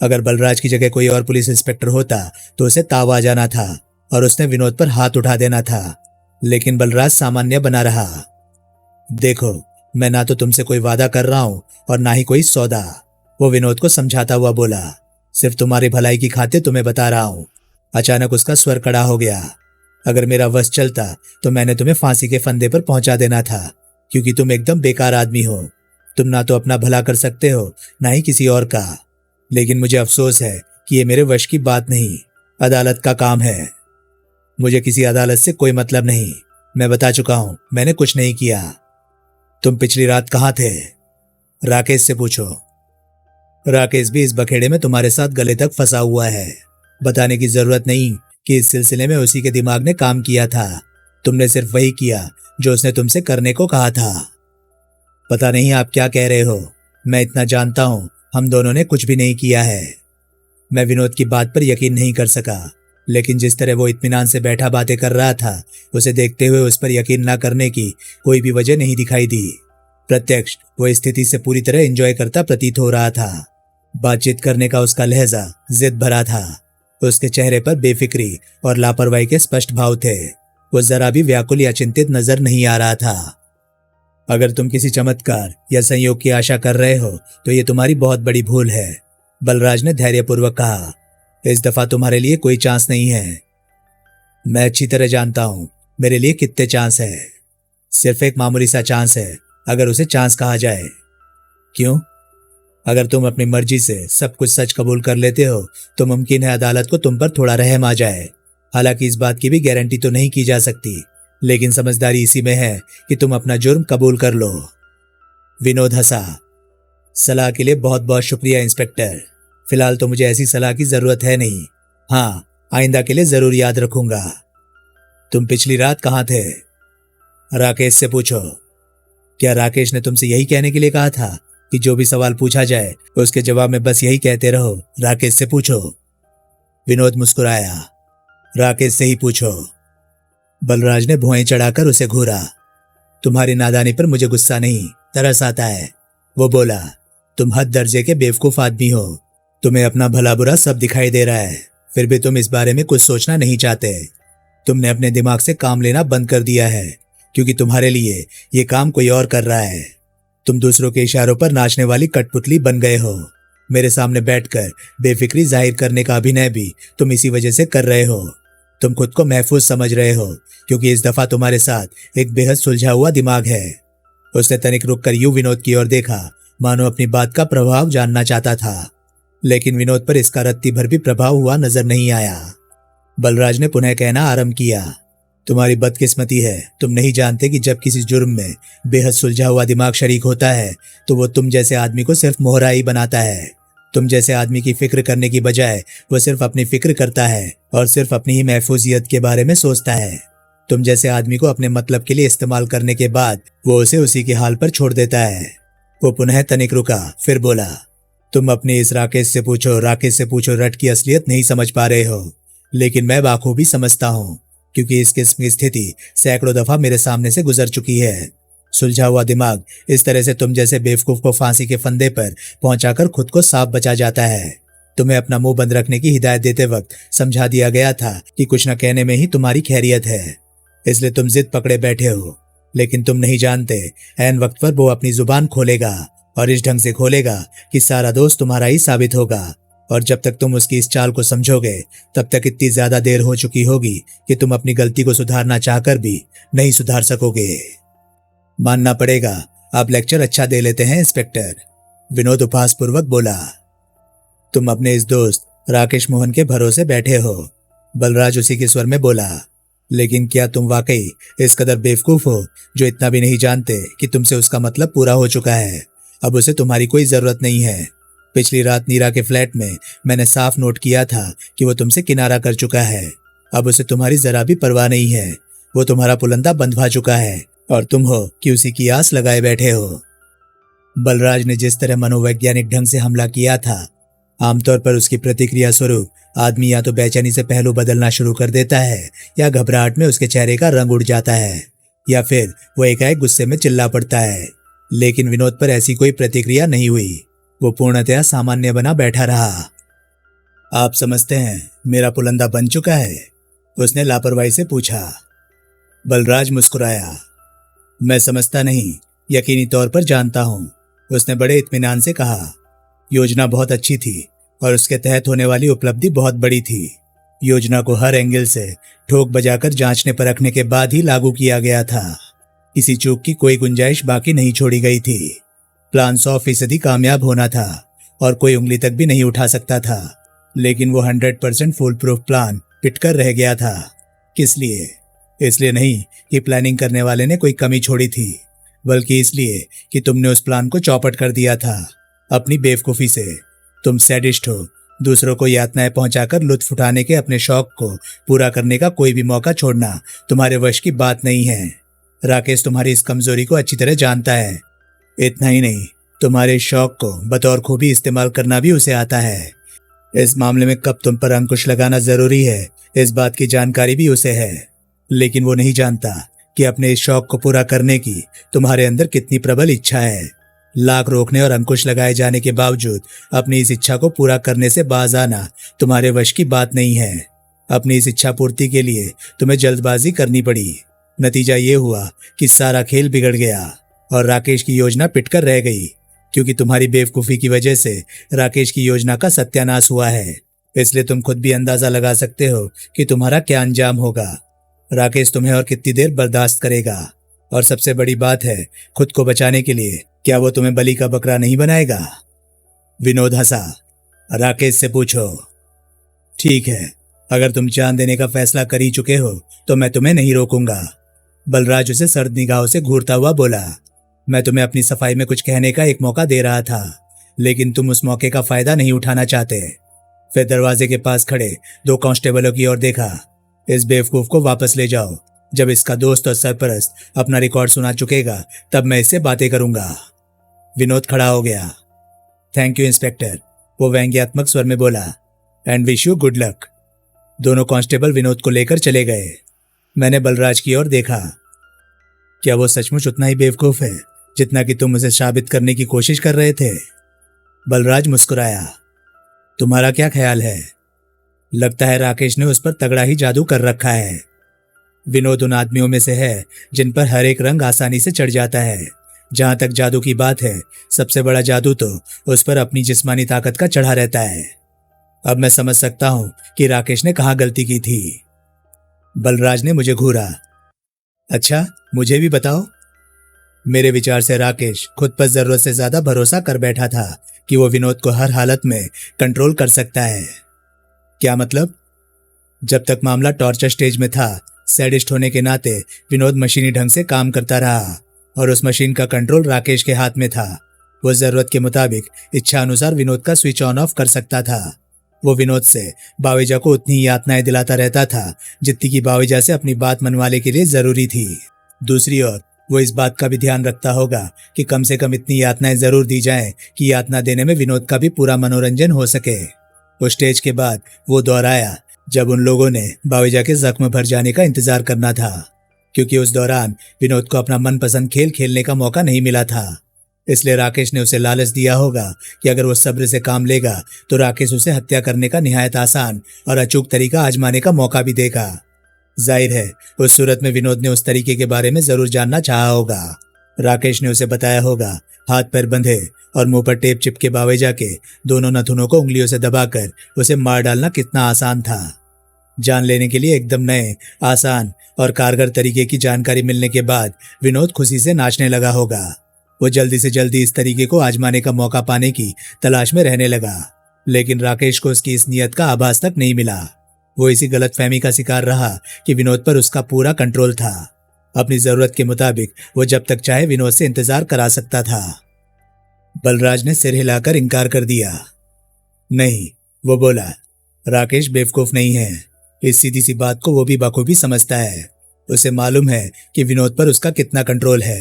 अगर बलराज की जगह कोई और पुलिस इंस्पेक्टर होता तो उसे ताव आ जाना था और उसने विनोद पर हाथ उठा देना था, लेकिन बलराज सामान्य बना रहा। देखो, मैं ना तो तुमसे कोई वादा कर रहा हूं और ना ही कोई सौदा, वो विनोद को समझाता हुआ बोला। सिर्फ तुम्हारी भलाई की खातिर तुम्हें बता रहा हूं। अचानक उसका स्वर कड़ा हो गया। अगर मेरा वश चलता तो मैंने तुम्हें फांसी के फंदे पर पहुंचा देना था, क्योंकि तुम एकदम बेकार आदमी हो। तुम ना तो अपना भला कर सकते हो, ना ही किसी और का। लेकिन मुझे अफसोस है कि ये मेरे वश की बात नहीं, अदालत का काम है। मुझे किसी अदालत से कोई मतलब नहीं। मैं बता चुका हूं, मैंने कुछ नहीं किया। तुम पिछली रात कहाँ थे? राकेश से पूछो। राकेश भी इस बखेड़े में तुम्हारे साथ गले तक फंसा हुआ है। बताने की जरूरत नहीं कि इस सिलसिले में उसी के दिमाग ने काम किया था। तुमने सिर्फ वही किया जो उसने तुमसे करने को कहा था। पता नहीं आप क्या कह रहे हो। मैं इतना जानता हूं, हम दोनों ने कुछ भी नहीं किया है। मैं विनोद की बात पर यकीन नहीं कर सका, लेकिन जिस तरह वो इत्मीनान से बैठा बातें कर रहा था, उसे देखते हुए उस पर यकीन न करने की कोई भी वजह नहीं दिखाई दी। प्रत्यक्ष वो स्थिति से पूरी तरह एंजॉय करता प्रतीत हो रहा था। बातचीत करने का उसका लहजा जिद भरा था। उसके चेहरे पर बेफिक्री और लापरवाही के स्पष्ट भाव थे। वो जरा भी व्याकुल या चिंतित नजर नहीं आ रहा था। अगर तुम किसी चमत्कार या संयोग की आशा कर रहे हो तो ये तुम्हारी बहुत बड़ी भूल है, बलराज ने धैर्यपूर्वक कहा। इस दफा तुम्हारे लिए कोई चांस नहीं है। मैं अच्छी तरह जानता हूं मेरे लिए कितने चांस है। सिर्फ एक मामूली सा चांस है अगर उसे चांस कहा जाए। क्यों? अगर तुम अपनी मर्जी से सब कुछ सच कबूल कर लेते हो तो मुमकिन है अदालत को तुम पर थोड़ा रहम आ जाए। हालांकि इस बात की भी गारंटी तो नहीं की जा सकती, लेकिन समझदारी इसी में है कि तुम अपना जुर्म कबूल कर लो। विनोद हंसा। सलाह के लिए बहुत बहुत शुक्रिया इंस्पेक्टर। फिलहाल तो मुझे ऐसी सलाह की जरूरत है नहीं। हाँ, आइंदा के लिए जरूर याद रखूंगा। तुम पिछली रात कहाँ थे? राकेश से पूछो। क्या राकेश ने तुमसे यही कहने के लिए कहा था कि जो भी सवाल पूछा जाए उसके जवाब में बस यही कहते रहो, राकेश से पूछो? विनोद मुस्कुराया। राकेश से ही पूछो। बलराज ने भुआई चढ़ाकर उसे घूरा। तुम्हारी नादानी पर मुझे गुस्सा नहीं, तरस आता है। वो बोला, तुम हद दर्जे के बेवकूफ आदमी हो। तुम्हें अपना भला बुरा सब दिखाई दे रहा है, फिर भी तुम इस बारे में कुछ सोचना नहीं चाहते। तुमने अपने दिमाग से काम लेना बंद कर दिया है, क्योंकि तुम्हारे लिए ये काम कोई और कर रहा है। तुम दूसरों के इशारों पर नाचने वाली कठपुतली बन गए हो। मेरे सामने बैठकर बेफिक्री जाहिर करने का अभिनय भी तुम इसी वजह से कर रहे हो। तुम खुद को महफूज समझ रहे हो, क्योंकि इस दफा तुम्हारे साथ एक बेहद सुलझा हुआ दिमाग है। उसने तनिक रुककर यूं विनोद की ओर देखा, मानो अपनी बात का प्रभाव जानना चाहता था, लेकिन विनोद पर इसका रत्ती भर भी प्रभाव हुआ नजर नहीं आया। बलराज ने पुनः कहना आरंभ किया, तुम्हारी बदकिस्मती है, तुम नहीं जानते कि जब किसी जुर्म में बेहद सुलझा हुआ दिमाग शरीक होता है तो वो तुम जैसे आदमी को सिर्फ मोहरा ही बनाता है। तुम जैसे आदमी की फिक्र करने की बजाय वो सिर्फ अपनी फिक्र करता है और सिर्फ अपनी ही महफूजियत के बारे में सोचता है। तुम जैसे आदमी को अपने मतलब के लिए इस्तेमाल करने के बाद वो उसे उसी के हाल पर छोड़ देता है। वो पुनः तनिक रुका, फिर बोला, तुम अपने इस राकेश से पूछो रट की असलियत नहीं समझ पा रहे हो, लेकिन मैं बाखूबी समझता हूँ, क्योंकि इस किस्म की स्थिति सैकड़ों दफा मेरे सामने से गुजर चुकी है। सुलझा हुआ दिमाग इस तरह से तुम जैसे बेवकूफ को फांसी के फंदे पर पहुंचाकर खुद को साफ बचा जाता है। तुम्हें अपना मुंह बंद रखने की हिदायत देते वक्त समझा दिया गया था कि कुछ न कहने में ही तुम्हारी खैरियत है, इसलिए तुम जिद पकड़े बैठे हो। लेकिन तुम नहीं जानते, ऐन वक्त पर वो अपनी जुबान खोलेगा और इस ढंग से खोलेगा कि सारा दोस्त तुम्हारा ही साबित होगा। और जब तक तुम उसकी इस चाल को समझोगे तब तक इतनी ज्यादा देर हो चुकी होगी कि तुम अपनी गलती को सुधारना चाहकर भी नहीं सुधार सकोगे। मानना पड़ेगा, आप लेक्चर अच्छा दे लेते हैं इंस्पेक्टर, विनोद उपहासपूर्वक बोला। तुम अपने इस दोस्त राकेश मोहन के भरोसे बैठे हो, बलराज उसी के स्वर में बोला। लेकिन क्या तुम वाकई इस कदर बेवकूफ हो जो इतना भी नहीं जानते कि तुमसे उसका मतलब पूरा हो चुका है? अब उसे तुम्हारी कोई जरूरत नहीं है। पिछली रात नीरा के फ्लैट में मैंने साफ नोट किया था कि वो तुमसे किनारा कर चुका है। अब उसे तुम्हारी जरा भी परवाह नहीं है। वो तुम्हारा पुलंदा बंधवा चुका है और तुम हो कि उसी की आस लगाए बैठे हो। बलराज ने जिस तरह मनोवैज्ञानिक ढंग से हमला किया था, आमतौर पर उसकी प्रतिक्रिया स्वरूप आदमी या तो बेचैनी से पहलू बदलना शुरू कर देता है, या घबराहट में उसके चेहरे का रंग उड़ जाता है, या फिर वो एकाएक गुस्से में चिल्ला पड़ता है। लेकिन विनोद पर ऐसी कोई प्रतिक्रिया नहीं हुई। वो पूर्णतया सामान्य बना बैठा रहा। आप समझते हैं मेरा पुलंदा बन चुका है? उसने लापरवाही से पूछा। बलराज मुस्कुराया। मैं समझता नहीं, यकीनी तौर पर जानता हूं, उसने बड़े इत्मीनान से कहा। योजना बहुत अच्छी थी और उसके तहत होने वाली उपलब्धि बहुत बड़ी थी। योजना को हर एंगल से ठोक बजाकर जांचने परखने के बाद ही लागू किया गया था। किसी चूक की कोई गुंजाइश बाकी नहीं छोड़ी गई थी। प्लान 100% कामयाब होना था और कोई उंगली तक भी नहीं उठा सकता था, लेकिन वो 100% फुल प्रूफ प्लान पिटकर रह गया था। किस लिए? इसलिए नहीं कि प्लानिंग करने वाले ने कोई कमी छोड़ी थी, बल्कि इसलिए कि तुमने उस प्लान को चौपट कर दिया था अपनी बेवकूफी से। तुम सैडिस्ट हो। दूसरों को यातनाएं पहुंचाकर लुत्फ उठाने के अपने शौक को पूरा करने का कोई भी मौका छोड़ना तुम्हारे वश की बात नहीं है। राकेश तुम्हारी इस कमजोरी को अच्छी तरह जानता है। इतना ही नहीं, तुम्हारे शौक को बतौर खूबी इस्तेमाल करना भी उसे आता है। इस मामले में कब तुम पर अंकुश लगाना जरूरी है, इस बात की जानकारी भी उसे है, लेकिन वो नहीं जानता कि अपने इस शौक को पूरा करने की तुम्हारे अंदर कितनी प्रबल इच्छा है। लाख रोकने और अंकुश लगाए जाने के बावजूद अपनी इस इच्छा को पूरा करने से बाज आना तुम्हारे वश की बात नहीं है। अपनी इस इच्छा पूर्ति के लिए तुम्हें जल्दबाजी करनी पड़ी। नतीजा ये हुआ कि सारा खेल बिगड़ गया और राकेश की योजना पिटकर रह गई, क्योंकि तुम्हारी बेवकूफी की वजह से राकेश की योजना का सत्यानाश हुआ है। इसलिए तुम खुद भी अंदाजा लगा सकते हो कि तुम्हारा क्या अंजाम होगा। राकेश तुम्हें और कितनी देर बर्दाश्त करेगा? और सबसे बड़ी बात है, खुद को बचाने के लिए क्या वो तुम्हें बलि का बकरा नहीं बनाएगा? विनोद हंसा। राकेश से पूछो। ठीक है, अगर तुम जान देने का फैसला कर ही चुके हो तो मैं तुम्हें नहीं रोकूंगा। बलराज उसे सर्द निगाहों से घूरता हुआ बोला। मैं तुम्हें अपनी सफाई में कुछ कहने का एक मौका दे रहा था, लेकिन तुम उस मौके का फायदा नहीं उठाना चाहते। फिर दरवाजे के पास खड़े 2 कांस्टेबलों की ओर देखा। इस बेवकूफ को वापस ले जाओ। जब इसका दोस्त और सरपरस्त अपना रिकॉर्ड सुना चुकेगा तब मैं इससे बातें करूंगा। विनोद खड़ा हो गया। थैंक यू इंस्पेक्टर, वो व्यंग्यात्मक स्वर में बोला। And wish you good luck. दोनों कांस्टेबल विनोद को लेकर चले गए। मैंने बलराज की ओर देखा। क्या वो सचमुच उतना ही बेवकूफ है जितना कि तुम उसे साबित करने की कोशिश कर रहे थे? बलराज मुस्कुराया। तुम्हारा क्या ख्याल है? लगता है राकेश ने उस पर तगड़ा ही जादू कर रखा है। विनोद उन आदमियों में से है जिन पर हर एक रंग आसानी से चढ़ जाता है। जहां तक जादू की बात है, सबसे बड़ा जादू तो उस पर अपनी जिस्मानी ताकत का चढ़ा रहता है। अब मैं समझ सकता हूं कि राकेश ने कहां गलती की थी। बलराज ने मुझे घूरा। अच्छा, मुझे भी बताओ। मेरे विचार से राकेश खुद पर जरूरत से ज्यादा भरोसा कर बैठा था कि वो विनोद को हर हालत में कंट्रोल कर सकता है। क्या मतलब? जब तक मामला टॉर्चर स्टेज में था, सैडिस्ट होने के नाते विनोद मशीनी ढंग से काम करता रहा और उस मशीन का कंट्रोल राकेश के हाथ में था। वो जरूरत के मुताबिक इच्छा अनुसार विनोद का स्विच ऑन ऑफ कर सकता था। वो विनोद से बावेजा को उतनी ही यातनाएं दिलाता रहता था जितनी की बावेजा से अपनी बात मनवाने के लिए जरूरी थी। दूसरी ओर वो इस बात का भी ध्यान रखता होगा कि कम से कम इतनी यातनाएं जरूर दी जाएं कि यातना देने में विनोद का भी पूरा मनोरंजन हो सके। उस स्टेज के बाद वो दौर आया जब उन लोगों ने बावेजा के जख्म भर जाने का इंतजार करना था, क्योंकि उस दौरान विनोद को अपना मनपसंद खेल खेलने का मौका नहीं मिला था। इसलिए राकेश ने उसे लालच दिया होगा कि अगर वो सब्र से काम लेगा तो राकेश उसे हत्या करने का निहायत आसान और अचूक तरीका आजमाने का मौका भी देगा। जाहिर है, उस सूरत में विनोद ने उस तरीके के बारे में जरूर जानना चाहा होगा। राकेश ने उसे बताया होगा। हाथ पैर बंधे और मुंह पर टेप चिपके बावेजा के दोनों नथुनों को उंगलियों से दबाकर उसे मार डालना कितना आसान था। जान लेने के लिए एकदम नए, आसान और कारगर तरीके की जानकारी मिलने के बाद विनोद खुशी से नाचने लगा होगा। वो जल्दी से जल्दी इस तरीके को आजमाने का मौका पाने की तलाश में रहने लगा, लेकिन राकेश को उसकी इस नियत का आभास तक नहीं मिला। वो इसी गलतफहमी का शिकार रहा कि विनोद पर उसका पूरा कंट्रोल था। अपनी जरूरत के मुताबिक वो जब तक चाहे विनोद से इंतजार करा सकता था। बलराज ने सिर हिलाकर इनकार कर दिया। नहीं, वो बोला, राकेश बेवकूफ नहीं है। इस सीधी सी बात को वो भी बखूबी समझता है। उसे मालूम है कि विनोद पर उसका कितना कंट्रोल है।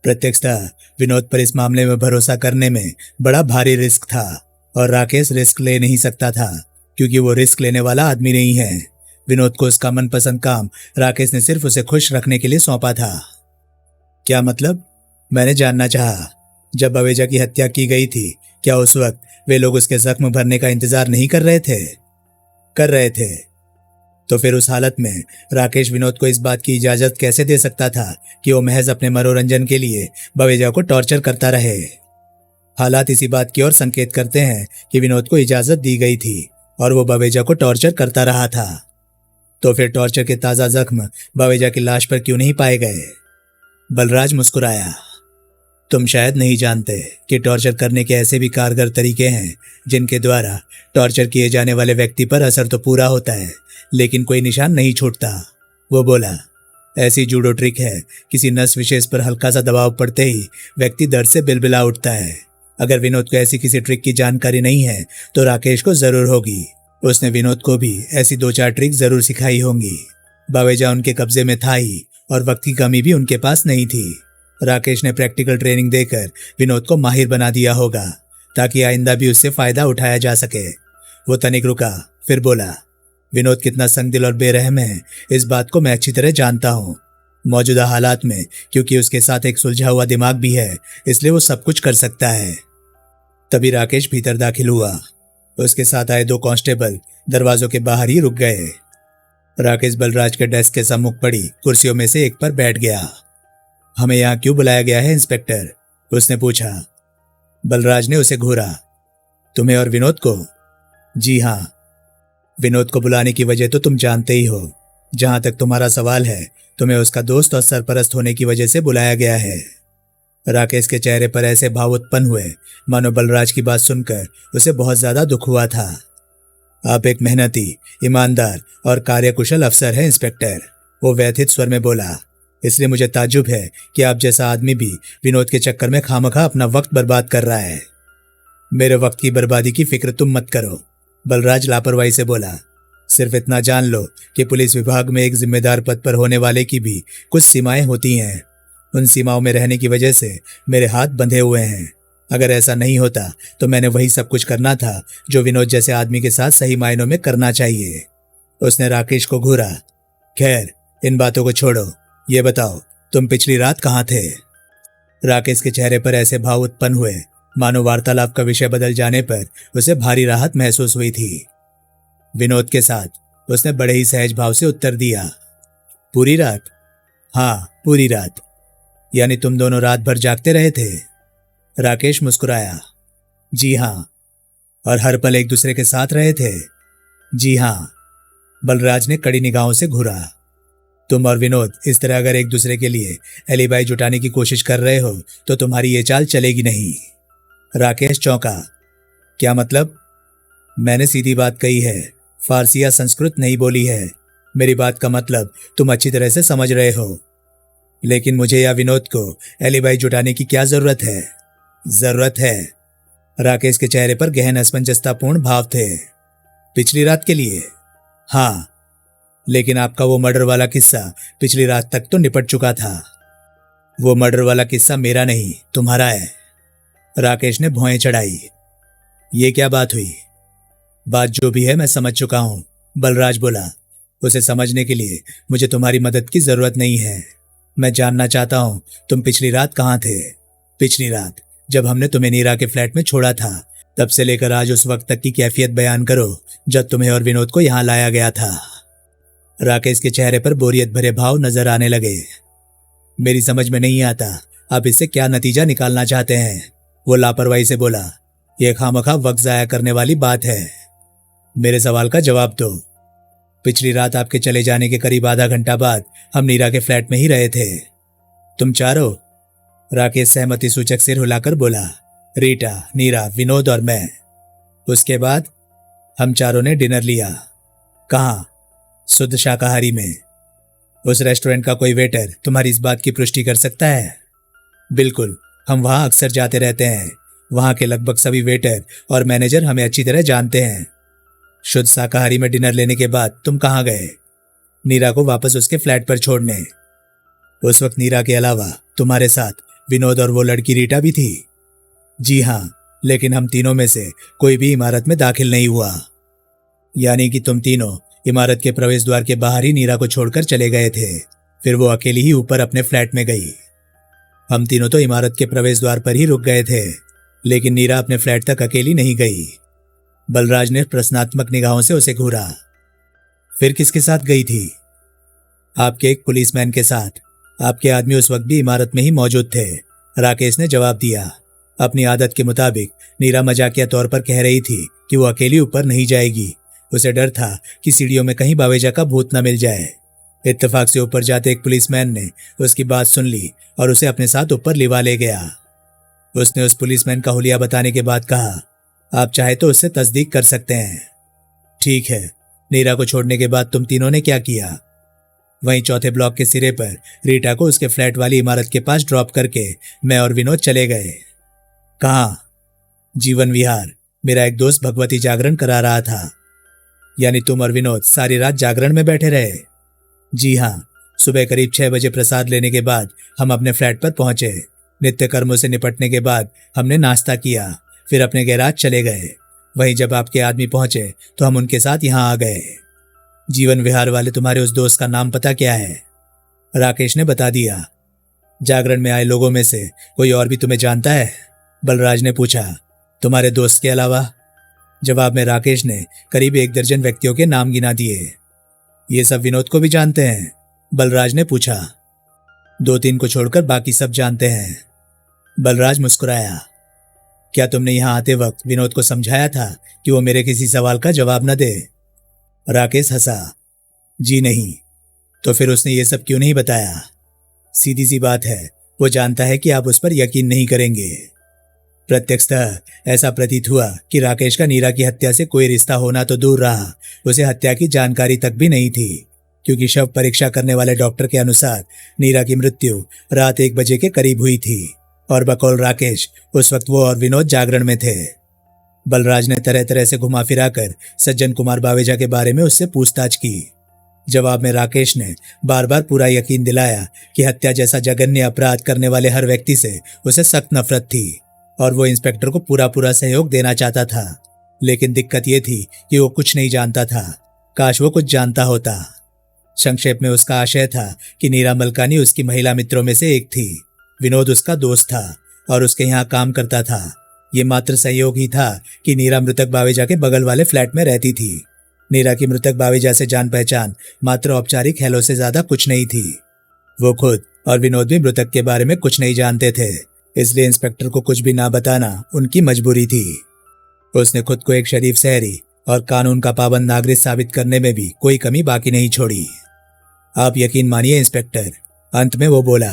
प्रत्यक्षतः विनोद पर इस मामले में भरोसा करने में बड़ा भारी रिस्क था और राकेश रिस्क ले नहीं सकता था, क्योंकि वो रिस्क लेने वाला आदमी नहीं है। विनोद को उसका मनपसंद काम राकेश ने सिर्फ उसे खुश रखने के लिए सौंपा था। क्या मतलब? मैंने जानना चाहा। जब बावेजा की हत्या की गई थी, क्या उस वक्त वे लोग उसके जख्म भरने का इंतजार नहीं कर रहे थे? कर रहे थे। तो फिर उस हालत में राकेश विनोद को इस बात की इजाजत कैसे दे सकता था कि वो महज अपने मनोरंजन के लिए बावेजा को टॉर्चर करता रहे? हालात इसी बात की ओर संकेत करते हैं कि विनोद को इजाजत दी गई थी और वो बावेजा को टॉर्चर करता रहा था। तो फिर टॉर्चर के ताजा जख्म बावेजा की लाश पर क्यों नहीं पाए गए? बलराज मुस्कुराया। तुम शायद नहीं जानते कि टॉर्चर करने के ऐसे भी कारगर तरीके हैं जिनके द्वारा टॉर्चर किए जाने वाले व्यक्ति पर असर तो पूरा होता है, लेकिन कोई निशान नहीं छूटता। वो बोला, ऐसी जूडो ट्रिक है, किसी नस विशेष पर हल्का सा दबाव पड़ते ही व्यक्ति दर्द से बिलबिला उठता है। अगर विनोद को ऐसी किसी ट्रिक की जानकारी नहीं है तो राकेश को जरूर होगी। उसने विनोद को भी ऐसी 2-4 ट्रिक जरूर सिखाई होंगी। बावेजा उनके कब्जे में था ही और वक्त की कमी भी उनके पास नहीं थी। राकेश ने प्रैक्टिकल ट्रेनिंग देकर विनोद को माहिर बना दिया होगा ताकि आइंदा भी उससे फायदा उठाया जा सके। वो तनिक रुका, फिर बोला, विनोद कितना संगदिल और बेरहम है इस बात को मैं अच्छी तरह जानता हूँ। मौजूदा हालात में क्योंकि उसके साथ एक सुलझा हुआ दिमाग भी है, इसलिए वो सब कुछ कर सकता है। तभी राकेश भीतर दाखिल हुआ। उसके साथ आए 2 कांस्टेबल दरवाजों के बाहर ही रुक गए। राकेश बलराज के डेस्क के सम्मुख पड़ी कुर्सियों में से एक पर बैठ गया। हमें यहाँ क्यों बुलाया गया है इंस्पेक्टर? उसने पूछा। बलराज ने उसे घूरा। तुम्हें और विनोद को? जी हाँ। विनोद को बुलाने की वजह तो तुम जानते ही हो। जहां तक तुम्हारा सवाल है, तुम्हें उसका दोस्त और सरपरस्त होने की वजह से बुलाया गया है। राकेश के चेहरे पर ऐसे भाव उत्पन्न हुए मानो बलराज की बात सुनकर उसे बहुत ज्यादा दुख हुआ था। आप एक मेहनती, ईमानदार और कार्यकुशल अफसर हैं इंस्पेक्टर, वो व्यथित स्वर में बोला। इसलिए मुझे ताज्जुब है कि आप जैसा आदमी भी विनोद के चक्कर में खामखा अपना वक्त बर्बाद कर रहा है। मेरे वक्त की बर्बादी की फिक्र तुम मत करो, बलराज लापरवाही से बोला। सिर्फ इतना जान लो कि पुलिस विभाग में एक जिम्मेदार पद पर होने वाले की भी कुछ सीमाएं होती हैं। उन सीमाओं में रहने की वजह से मेरे हाथ बंधे हुए हैं। अगर ऐसा नहीं होता तो मैंने वही सब कुछ करना था जो विनोद जैसे आदमी के साथ सही मायनों में करना चाहिए। उसने राकेश को घूरा। खैर, इन बातों को छोड़ो, ये बताओ तुम पिछली रात कहाँ थे? राकेश के चेहरे पर ऐसे भाव उत्पन्न हुए मानो वार्तालाप का विषय बदल जाने पर उसे भारी राहत महसूस हुई थी। विनोद के साथ, उसने बड़े ही सहज भाव से उत्तर दिया। पूरी रात? हाँ, पूरी रात। यानी तुम दोनों रात भर जागते रहे थे? राकेश मुस्कुराया। जी हाँ। और हर पल एक दूसरे के साथ रहे थे? जी हाँ। बलराज ने कड़ी निगाहों से घूरा। तुम और विनोद इस तरह अगर एक दूसरे के लिए एलिबाई जुटाने की कोशिश कर रहे हो तो तुम्हारी ये चाल चलेगी नहीं। राकेश चौंका। क्या मतलब? मैंने सीधी बात कही है, फारसी या संस्कृत नहीं बोली है। मेरी बात का मतलब तुम अच्छी तरह से समझ रहे हो। लेकिन मुझे या विनोद को एलिबाई जुटाने की क्या जरूरत है? जरूरत है। राकेश के चेहरे पर गहन असमंजसतापूर्ण भाव थे। पिछली रात के लिए? हाँ, लेकिन आपका वो मर्डर वाला किस्सा पिछली रात तक तो निपट चुका था। वो मर्डर वाला किस्सा मेरा नहीं, तुम्हारा है। राकेश ने भौएं चढ़ाई। ये क्या बात हुई? बात जो भी है मैं समझ चुका हूं, बलराज बोला। उसे समझने के लिए मुझे तुम्हारी मदद की जरूरत नहीं है। मैं जानना चाहता हूं तुम पिछली रात कहाँ थे? पिछली रात जब हमने तुम्हें नीरा के फ्लैट में छोड़ा था, तब से लेकर आज उस वक्त तक की कैफियत बयान करो जब तुम्हें और विनोद को यहां लाया गया था। राकेश के चेहरे पर बोरियत भरे भाव नजर आने लगे। मेरी समझ में नहीं आता आप इससे क्या नतीजा निकालना चाहते हैं, वो लापरवाही से बोला। यह खामखा वक्त जाया करने वाली बात है। मेरे सवाल का जवाब दो। पिछली रात आपके चले जाने के करीब आधा घंटा बाद हम नीरा के फ्लैट में ही रहे थे। तुम चारों? राकेश सहमति सूचक सिर हिलाकर बोला। रीटा, नीरा, विनोद और मैं। उसके बाद हम चारों ने डिनर लिया। कहाँ? शुद्ध शाकाहारी में। उस रेस्टोरेंट का कोई वेटर तुम्हारी इस बात की पुष्टि कर सकता है? बिल्कुल, हम वहां अक्सर जाते रहते हैं। वहां के लगभग सभी वेटर और मैनेजर हमें अच्छी तरह जानते हैं। शुद्ध शाकाहारी में डिनर लेने के बाद तुम कहाँ गए? नीरा को वापस उसके फ्लैट पर छोड़ने। उस वक्त नीरा के अलावा तुम्हारे साथ विनोद और वो लड़की रीटा भी थी? जी हाँ, लेकिन हम तीनों में से कोई भी इमारत में दाखिल नहीं हुआ। यानी कि तुम तीनों इमारत के प्रवेश द्वार के बाहर ही नीरा को छोड़कर चले गए थे, फिर वो अकेली ही ऊपर अपने फ्लैट में गई। हम तीनों तो इमारत के प्रवेश द्वार पर ही रुक गए थे, लेकिन नीरा अपने फ्लैट तक अकेली नहीं गई। बलराज ने प्रश्नात्मक निगाहों से उसे घूरा। फिर किसके साथ गई थी? आपके एक पुलिसमैन के साथ। आपके आदमी उस वक्त भी इमारत में ही मौजूद थे, राकेश ने जवाब दिया। अपनी आदत के मुताबिक नीरा मजाकिया तौर पर कह रही थी कि वो अकेली ऊपर नहीं जाएगी। उसे डर था कि सीढ़ियों में कहीं बावेजा का भूत न मिल जाए। इत्तेफाक से ऊपर जाते एक पुलिसमैन ने उसकी बात सुन ली और उसे अपने साथ ऊपर लिवा ले गया। उसने उस पुलिसमैन का हुलिया बताने के बाद कहा, आप चाहे तो उससे तस्दीक कर सकते हैं। ठीक है, नीरा को छोड़ने के बाद तुम तीनों ने क्या किया? वहीं चौथे ब्लॉक के सिरे पर रीटा को उसके फ्लैट वाली इमारत के पास ड्रॉप करके मैं और विनोद चले गए। कहाँ? जीवन विहार। मेरा एक दोस्त भगवती जागरण करा रहा था। यानी तुम और विनोद सारी रात जागरण में बैठे रहे? जी हाँ, सुबह करीब 6 बजे प्रसाद लेने के बाद हम अपने फ्लैट पर पहुंचे। नित्य कर्मों से निपटने के बाद हमने नाश्ता किया, फिर अपने गैराज चले गए। वहीं जब आपके आदमी पहुंचे तो हम उनके साथ यहाँ आ गए। जीवन विहार वाले तुम्हारे उस दोस्त का नाम पता क्या है? राकेश ने बता दिया। जागरण में आए लोगों में से कोई और भी तुम्हें जानता है? बलराज ने पूछा। तुम्हारे दोस्त के अलावा? जवाब में राकेश ने करीब 1 दर्जन व्यक्तियों के नाम गिना दिए। ये सब विनोद को भी जानते हैं? बलराज ने पूछा। 2-3 को छोड़कर बाकी सब जानते हैं। बलराज मुस्कुराया। क्या तुमने यहां आते वक्त विनोद को समझाया था कि वो मेरे किसी सवाल का जवाब न दे? राकेश हंसा। जी नहीं। तो फिर उसने ये सब क्यों नहीं बताया? सीधी सी बात है, वो जानता है कि आप उस पर यकीन नहीं करेंगे। प्रत्यक्षतः ऐसा प्रतीत हुआ कि राकेश का नीरा की हत्या से कोई रिश्ता होना तो दूर रहा, उसे हत्या की जानकारी तक भी नहीं थी, क्योंकि शव परीक्षा करने वाले डॉक्टर के अनुसार नीरा की मृत्यु रात 1 बजे के करीब हुई थी और बकौल राकेश उस वक्त वो और विनोद जागरण में थे। बलराज ने तरह तरह से घुमा फिरा कर सज्जन कुमार बावेजा के बारे में उससे पूछताछ की। जवाब में राकेश ने बार बार पूरा यकीन दिलाया कि हत्या जैसा जघन्य अपराध करने वाले हर व्यक्ति से उसे सख्त नफरत थी और वो इंस्पेक्टर को पूरा पूरा सहयोग देना चाहता था। लेकिन दिक्कत ये थी कि वो कुछ नहीं जानता था। काश वो कुछ जानता होता। संक्षेप में उसका आशय था कि नीरा मलकानी उसकी महिला मित्रों में से एक थी। विनोद उसका दोस्त था और उसके यहाँ काम करता था। ये मात्र सहयोग ही था कि नीरा मृतक बावेजा के बगल वाले फ्लैट में रहती थी। नीरा की मृतक बावेजा से जान पहचान मात्र औपचारिक हेलो से ज्यादा कुछ नहीं थी। वो खुद और विनोद भी मृतक के बारे में कुछ नहीं जानते थे, इसलिए इंस्पेक्टर को कुछ भी ना बताना उनकी मजबूरी थी। उसने खुद को एक शरीफ शहरी और कानून का पाबंद नागरिक साबित करने में भी कोई कमी बाकी नहीं छोड़ी। आप यकीन मानिए इंस्पेक्टर, अंत में वो बोला,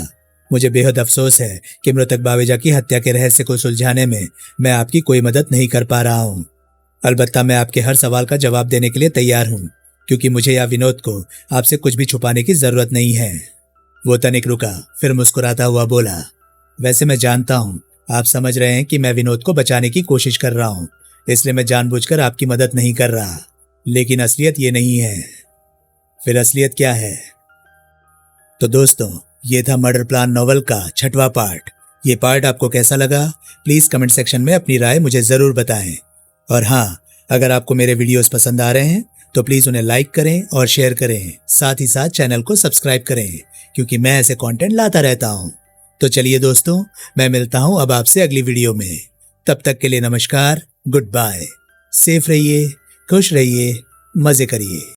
मुझे बेहद अफसोस है कि मृतक बावेजा की हत्या के रहस्य को सुलझाने में मैं आपकी कोई मदद नहीं कर पा रहा हूँ। अलबत्ता मैं आपके हर सवाल का जवाब देने के लिए तैयार हूँ, क्योंकि मुझे या विनोद को आपसे कुछ भी छुपाने की जरूरत नहीं है। वो तनिक रुका, फिर मुस्कुराता हुआ बोला, वैसे मैं जानता हूँ आप समझ रहे हैं कि मैं विनोद को बचाने की कोशिश कर रहा हूँ, इसलिए मैं जानबूझकर आपकी मदद नहीं कर रहा। लेकिन असलियत ये नहीं है। फिर असलियत क्या है? तो दोस्तों, ये था मर्डर प्लान नॉवल का 6वां पार्ट। ये पार्ट आपको कैसा लगा प्लीज कमेंट सेक्शन में अपनी राय मुझे जरूर बताएं। और हाँ, अगर आपको मेरे वीडियोस पसंद आ रहे हैं तो प्लीज उन्हें लाइक करें और शेयर करें, साथ ही साथ चैनल को सब्सक्राइब करें, क्योंकि मैं ऐसे कंटेंट लाता रहता हूं। तो चलिए दोस्तों, मैं मिलता हूं अब आपसे अगली वीडियो में। तब तक के लिए नमस्कार, गुड बाय। सेफ रहिए, खुश रहिए, मजे करिए।